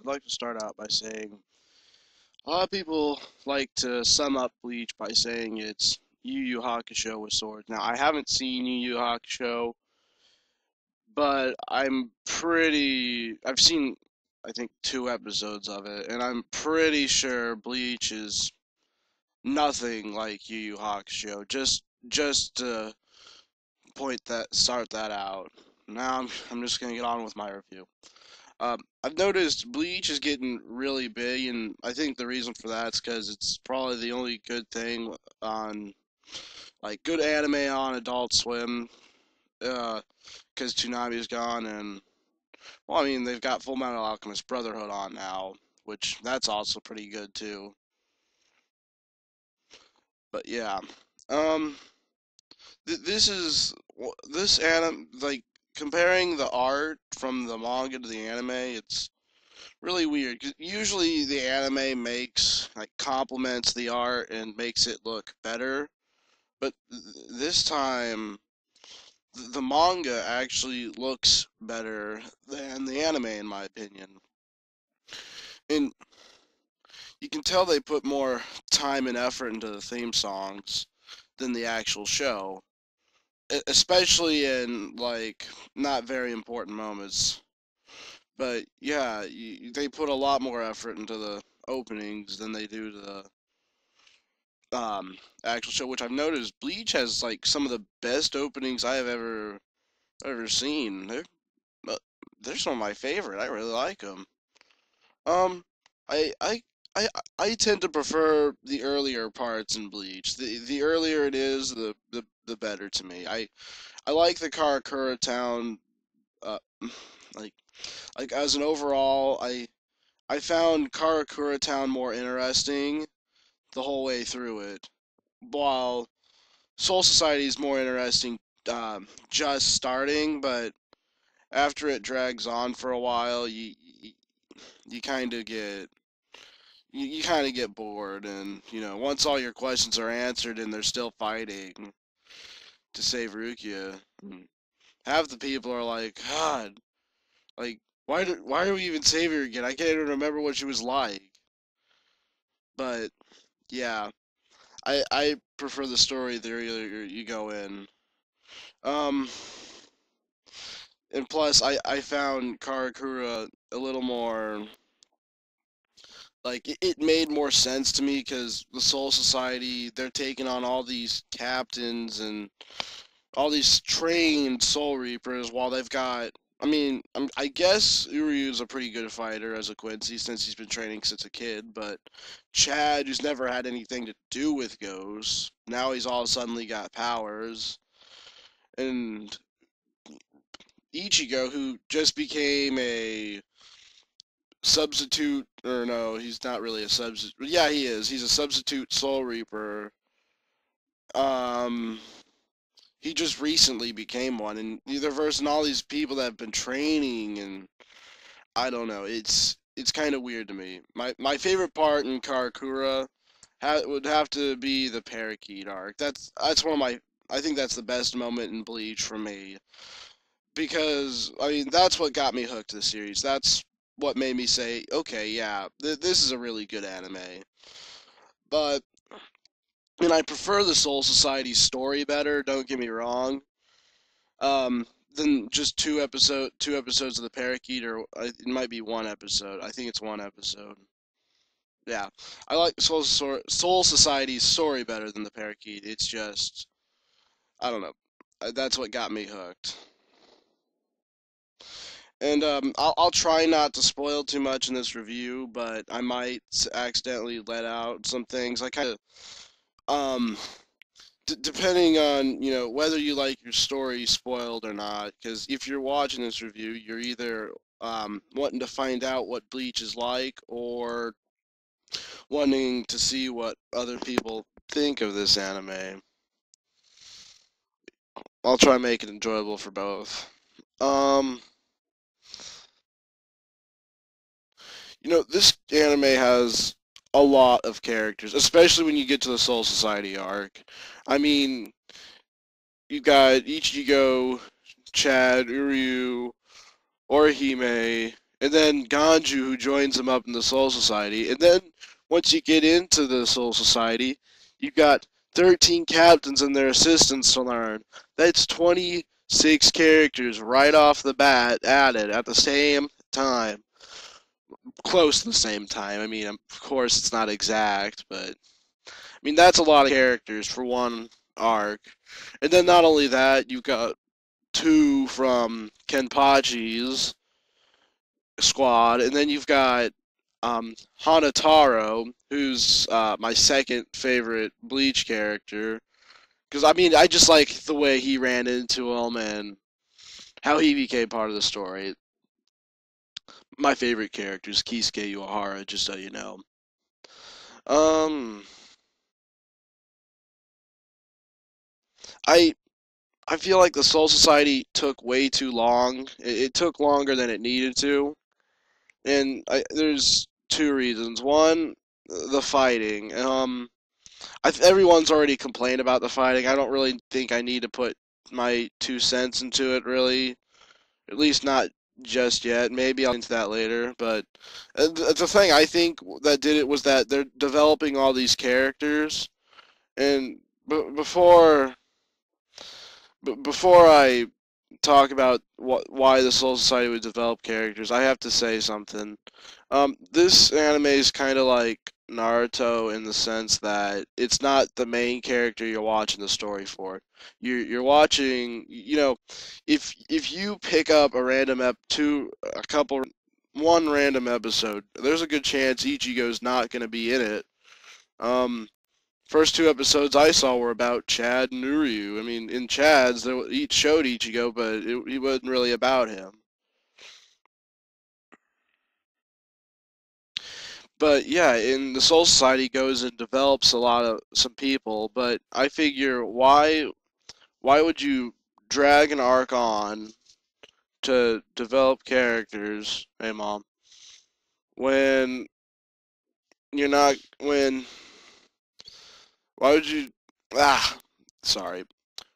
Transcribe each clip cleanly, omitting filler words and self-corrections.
I'd like to start out by saying a lot of people like to sum up Bleach by saying it's Yu Yu Hakusho with swords. Now, I haven't seen Yu Yu Hakusho, but I've seen, I think, 2 episodes of it, and I'm pretty sure Bleach is nothing like Yu Yu Hakusho. Just to start that out. Now I'm just gonna get on with my review. I've noticed Bleach is getting really big, and I think the reason for that is because it's probably the only good thing on, like, good anime on Adult Swim. Because Toonami's gone, and well, I mean they've got Full Metal Alchemist Brotherhood on now, which that's also pretty good too. But yeah, um, this is this anime, like, comparing the art from the manga to the anime. It's really weird, 'cause usually the anime makes, like, complements the art and makes it look better, but this time the manga actually looks better than the anime, in my opinion. And you can tell they put more time and effort into the theme songs than the actual show, especially in, like, not very important moments. But yeah, they put a lot more effort into the openings than they do to the actual show, which I've noticed Bleach has, like, some of the best openings I have ever seen. Uh, they're some of my favorite. I really like them. Um, I I I I tend to prefer the earlier parts in Bleach. The earlier it is, the better to me. I like the Karakura town. Uh, like as an overall, I found Karakura town more interesting the whole way through it, while Soul Society is more interesting just starting, but after it drags on for a while, you kind of get you kind of get bored, and once all your questions are answered and they're still fighting to save Rukia, half the people are like, God, like, why are we even saving her again? I can't even remember what she was like. But yeah, I prefer the story the earlier you go in. Um, and plus, I found Karakura a little more, like, it made more sense to me because the Soul Society, they're taking on all these captains and all these trained Soul Reapers, while they've got. I mean, I guess Uryu's a pretty good fighter as a Quincy since he's been training since a kid, but Chad, who's never had anything to do with ghosts, now he's all suddenly got powers, and Ichigo, who just became a substitute, or no, he's not really a substitute. Yeah, he is. He's a substitute Soul Reaper. Um, he just recently became one, and they're versing all these people that have been training, and I don't know. It's kind of weird to me. My favorite part in Karakura would have to be the Parakeet arc. That's one of my. I think that's the best moment in Bleach for me, because I mean that's what got me hooked to the series. That's what made me say, okay, yeah, this is a really good anime. But and I prefer the Soul Society story better. Don't get me wrong. Um, than just two episodes of the Parakeet, or it might be one episode. I think it's one episode. Yeah, I like Soul Society's story better than the Parakeet. It's just, I don't know. That's what got me hooked. And I'll try not to spoil too much in this review, but I might accidentally let out some things. I kind of um depending on whether you like your story spoiled or not. Because if you're watching this review, you're either wanting to find out what Bleach is like, or wanting to see what other people think of this anime. I'll try and make it enjoyable for both. Um, this anime has a lot of characters, especially when you get to the Soul Society arc. I mean, you got Ichigo, Chad, Uryu, Orihime, and then Ganju, who joins him up in the Soul Society. And then once you get into the Soul Society, you've got 13 captains and their assistants to learn. That's 26 characters right off the bat added at the same time. Close to the same time. I mean, of course, it's not exact, but I mean, that's a lot of characters for one arc. And then not only that, you've got two from Kenpachi's squad, and then you've got Hanataro, who's my second favorite Bleach character. Because, I mean, I just like the way he ran into him and how he became part of the story. My favorite character is Kisuke Uehara, just so you know. Um, I I feel like the Soul Society took way too long. It took longer than it needed to, and there's two reasons. One, the fighting. Everyone's already complained about the fighting. I don't really think I need to put my 2 cents into it, really. At least not just yet. Maybe I'll get into that later. But the thing I think that did it was that they're developing all these characters, and before before I talk about why the Soul Society would develop characters, I have to say something. This anime is kind of like Naruto in the sense that it's not the main character you're watching the story for. You're watching, if you pick up a random one random episode, there's a good chance Ichigo's not going to be in it. Um, First two episodes I saw were about Chad and Uryu. I mean, in Chad's, they each showed Ichigo, but he wasn't really about him. But yeah, in the Soul Society goes and develops some people. But I figure why would you drag an arc on to develop characters? Hey mom, when you're not when why would you sorry.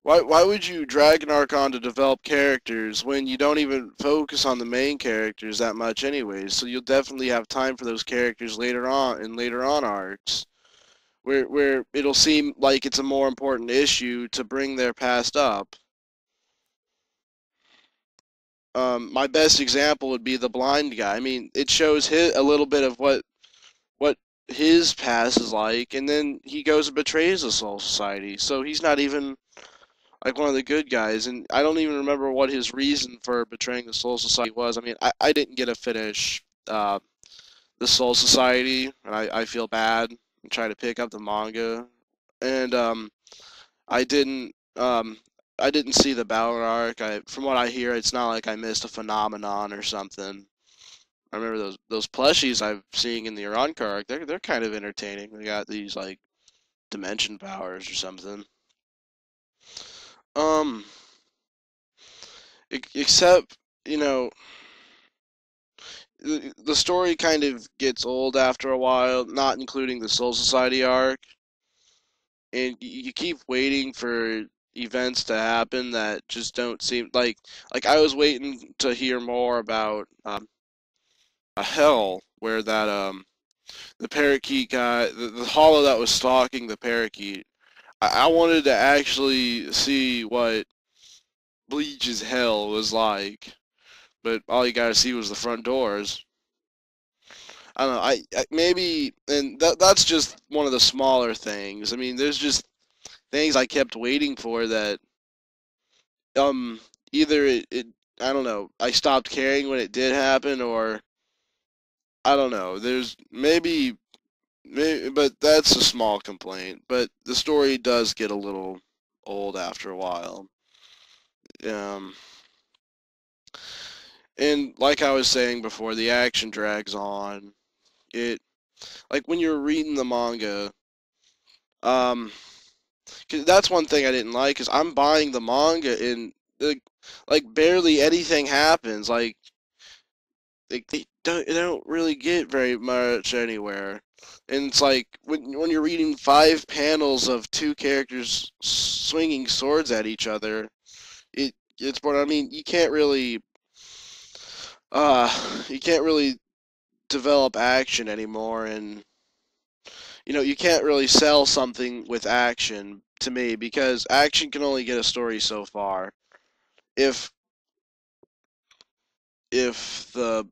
Why would you drag an arc on to develop characters when you don't even focus on the main characters that much anyways? So you'll definitely have time for those characters later on in later on arcs where it'll seem like it's a more important issue to bring their past up. My best example would be the blind guy. I mean, it shows a little bit of what his past is like, and then he goes and betrays the Soul Society. So he's not even like one of the good guys, and I don't even remember what his reason for betraying the Soul Society was. I mean, I didn't get to finish the Soul Society, and I feel bad and try to pick up the manga, and I didn't I didn't see the battle arc. From what I hear, it's not like I missed a phenomenon or something. I remember those plushies I'm seeing in the Iranka arc. They're kind of entertaining. They got these like dimension powers or something. Um, except the story kind of gets old after a while, not including the Soul Society arc, and you keep waiting for events to happen that just don't seem like I was waiting to hear more about a hell where that the parakeet guy, the hollow that was stalking the parakeet. I wanted to actually see what Bleach's hell was like, but all you gotta see was the front doors. I don't know. I maybe, and that's just one of the smaller things. I mean, there's just things I kept waiting for that um either it I don't know. I stopped caring when it did happen, or I don't know. There's maybe, but that's a small complaint. But the story does get a little old after a while. Um, and like I was saying before, the action drags on. It like when you're reading the manga. Um, 'Cause that's one thing I didn't like is I'm buying the manga and like barely anything happens. They don't really get very much anywhere. And it's like when you're reading 5 panels of two characters swinging swords at each other, it's boring. I mean, you can't really you can't really develop action anymore, and you can't really sell something with action to me because action can only get a story so far. If if the